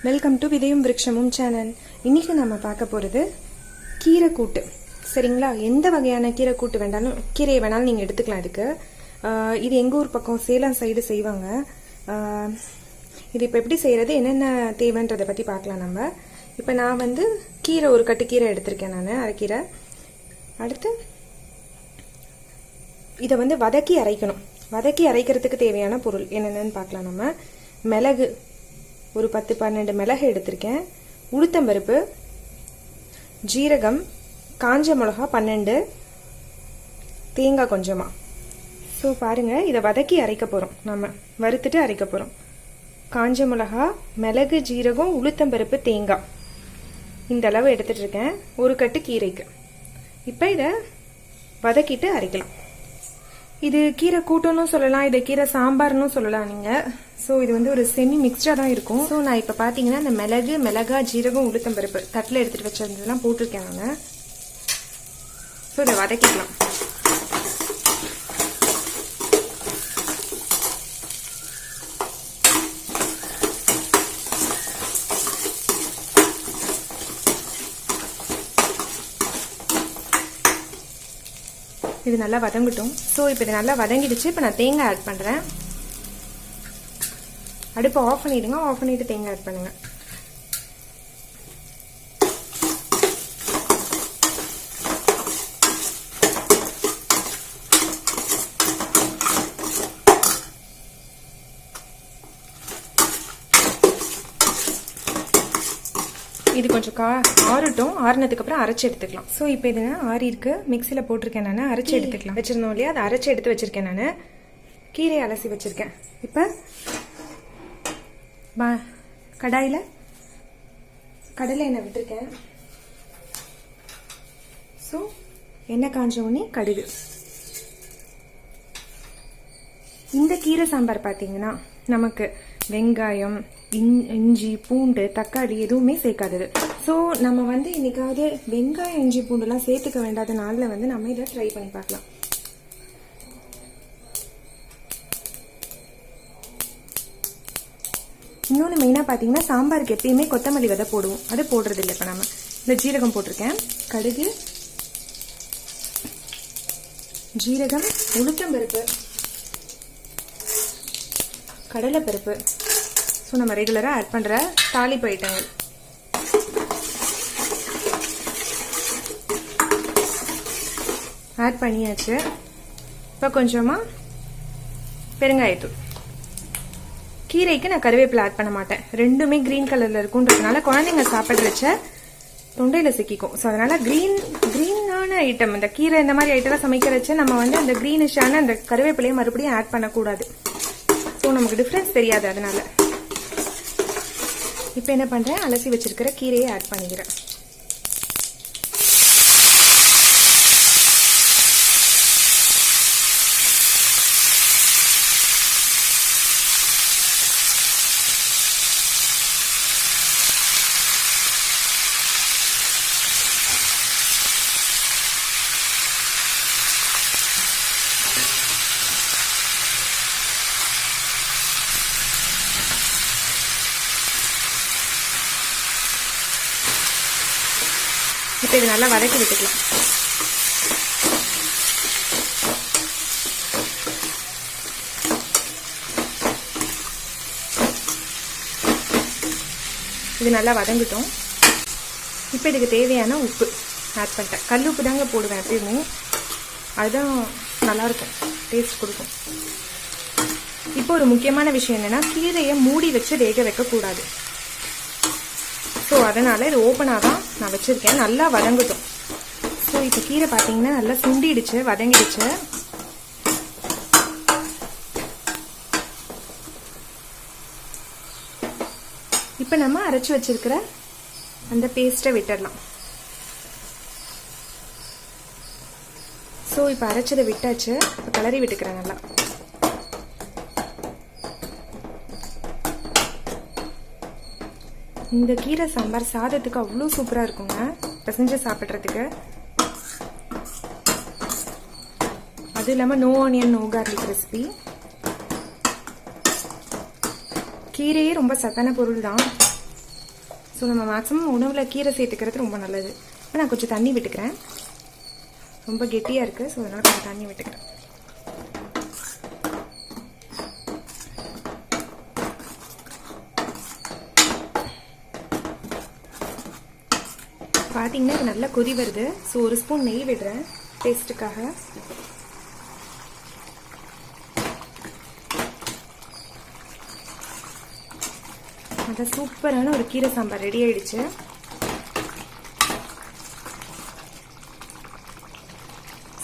Welcome to விதையும் விருட்சமும் channel. இன்னைக்கு நம்ம பார்க்க போகிறது கீரை கூட்டு. சரிங்களா? எந்த வகையான கீரை கூட்டு வேண்டாலும் கீரையை வேணாலும் நீங்கள் எடுத்துக்கலாம். இதுக்கு இது எங்கள் ஊர் பக்கம் சேலம் சைடு செய்வாங்க. இது இப்போ எப்படி செய்கிறது, என்னென்ன தேவைன்றதை பற்றி பார்க்கலாம் நம்ம. இப்போ நான் கீரை ஒரு கட்டு கீரை எடுத்திருக்கேன், நான் அரைக்கீரை. அடுத்து இதை வதக்கி அரைக்கணும். வதக்கி அரைக்கிறதுக்கு தேவையான பொருள் என்னென்னு பார்க்கலாம் நம்ம. மிளகு ஒரு 10-12 மிளகு எடுத்திருக்கேன். உளுத்தம்பருப்பு, ஜீரகம், காஞ்ச மிளகா 12, தேங்காய் கொஞ்சமா. ஸோ பாருங்க, இதை வதக்கி அரைக்க போகிறோம், நம்ம வறுத்துட்டு அரைக்க போகிறோம். காஞ்ச மிளகா, மிளகு, ஜீரகம், உளுத்தம்பருப்பு, தேங்காய் இந்த அளவு எடுத்துட்டு இருக்கேன் ஒரு கட்டு கீரைக்கு. இப்போ இதை வதக்கிட்டு அரைக்கலாம். இது கீரை கூட்டுன்னு சொல்லலாம், இதை கீரை சாம்பார்னு சொல்லலாம் நீங்கள். ஸோ இது ஒரு செமி மிக்ஸ்டாக தான் இருக்கும். ஸோ நான் இப்போ பார்த்தீங்கன்னா இந்த மிளகா, ஜீரகம், உளுத்தம்பருப்பு தட்டில் எடுத்துகிட்டு வச்சிருந்ததெல்லாம் போட்டிருக்கேன் நான். ஸோ இதை வதக்கிக்கலாம். இது நல்லா வதங்கட்டும். ஸோ இப்போ இது நல்லா வதங்கிடுச்சு. இப்போ நான் தேங்காய் ஆட் பண்ணுறேன். அடுப்பை ஆஃப் பண்ணிடுங்க. ஆஃப் பண்ணிட்டு தேங்காய் ஆட் பண்ணுங்க. இது கொஞ்சம் ஆறட்டும். ஆறுனதுக்கு அப்புறம் அரைச்சி எடுத்துக்கலாம். ஸோ இப்போ இது ஆறி இருக்கு, மிக்சியில் போட்டிருக்கேன் நான். அரைச்சி எடுத்துக்கலாம். வச்சிருந்தோம் இல்லையா, அதை அரைச்சி எடுத்து வச்சிருக்கேன் நான். கீரையை அலசி வச்சிருக்கேன். இப்போ கடாயில் கடலை எண்ணெய் விட்டுருக்கேன். ஸோ எண்ணெய் காஞ்ச உடனே கடுகு. இந்த கீரை சாம்பார் பார்த்தீங்கன்னா நமக்கு வெங்காயம், இஞ்சி, பூண்டு, தக்காளி எதுவுமே சேர்க்காதது. ஸோ நம்ம இன்னைக்காவது வெங்காயம், இஞ்சி, பூண்டுலாம் சேர்த்துக்க வேண்டாத நாளில் நம்ம இதை ட்ரை பண்ணி பார்க்கலாம். இன்னொன்று மெயினாக பார்த்தீங்கன்னா, சாம்பாருக்கு எப்பயுமே கொத்தமல்லி விதை போடுவோம், அது போடுறது இல்லை. இப்போ நம்ம இந்த ஜீரகம் போட்டிருக்கேன். கடுகு, ஜீரகம், உளுத்தம்பருப்பு, கடலைப்பருப்பு. ஸோ நம்ம ரெகுலராக ஆட் பண்ணுற தாளிப்பு ஐட்டங்கள். ஆட் பண்ணியாச்சு. இப்போ கொஞ்சமாக பெருங்காயத்தூள். கீரைக்கு நான் கருவேப்பிலை ஆட் பண்ண மாட்டேன். ரெண்டுமே கிரீன் கலரில் இருக்குன்றதுனால குழந்தைங்க சாப்பிட்றச்ச தொண்டையில் சிக்கிக்கும். ஸோ அதனால் க்ரீனான ஐட்டம், இந்த கீரை இந்த மாதிரி ஐட்டம்லாம் சமைக்கிறச்ச நம்ம அந்த க்ரீனிஷான அந்த கருவேப்பிலையை மறுபடியும் ஆட் பண்ணக்கூடாது. ஸோ நமக்கு டிஃப்ரென்ஸ் தெரியாது. அதனால இப்போ என்ன பண்ணுறேன், அலசி வச்சிருக்கிற கீரையை ஆட் பண்ணிக்கிறேன். இப்போ இது நல்லா வதக்கி விட்டுக்கலாம். இது நல்லா வதங்கிட்டோம். இப்போ இதுக்கு தேவையான உப்பு ஆட் பண்ணிட்டேன். கல் உப்பு தாங்க போடுவேன் எப்பயுமே, அதுதான் நல்லாயிருக்கும், டேஸ்ட் கொடுக்கும். இப்போ ஒரு முக்கியமான விஷயம் என்னென்னா, கீரையை மூடி வச்சு வேக வைக்கக்கூடாது. ஸோ அதனால் இது ஓப்பனாக தான் நான் வச்சுருக்கேன். நல்லா வதங்கட்டும். ஸோ இப்போ கீரை பார்த்தீங்கன்னா நல்லா சுண்டிடுச்சு, வதங்கிடுச்சு. இப்போ நம்ம அரைச்சி வச்சிருக்கிற அந்த பேஸ்ட்டை விட்டுடலாம். ஸோ இப்போ அரைச்சதை விட்டாச்சு. இப்போ கிளறி விட்டுக்கிறேன் நல்லா. இந்த கீரை சாம்பார் சாதத்துக்கு அவ்வளோ சூப்பராக இருக்குங்க, பிசைஞ்சு சாப்பிட்றதுக்கு. அது இல்லாமல் no onion no garlic recipe. கீரையே ரொம்ப சத்தான பொருள் தான். ஸோ நம்ம மேக்ஸிமம் உணவில் கீரை சேர்த்துக்கிறது ரொம்ப நல்லது. இப்போ நான் கொஞ்சம் தண்ணி விட்டுக்கிறேன். ரொம்ப கெட்டியாக இருக்குது, ஸோ அதனால் கொஞ்சம் தண்ணி விட்டுக்கிறேன். பார்த்தீங்கன்னா இது நல்லா கொதி வருது. ஸோ ஒரு ஸ்பூன் நெய் விடுறேன் டேஸ்ட்டுக்காக. அதான் சூப்பரான ஒரு கீரை சாம்பார் ரெடி ஆயிடுச்சு.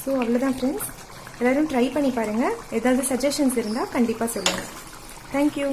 ஸோ அவ்வளோதான் ஃப்ரெண்ட்ஸ், எல்லோரும் ட்ரை பண்ணி பாருங்கள். ஏதாவது சஜஷன்ஸ் இருந்தால் கண்டிப்பாக சொல்லுங்கள். தேங்க்யூ.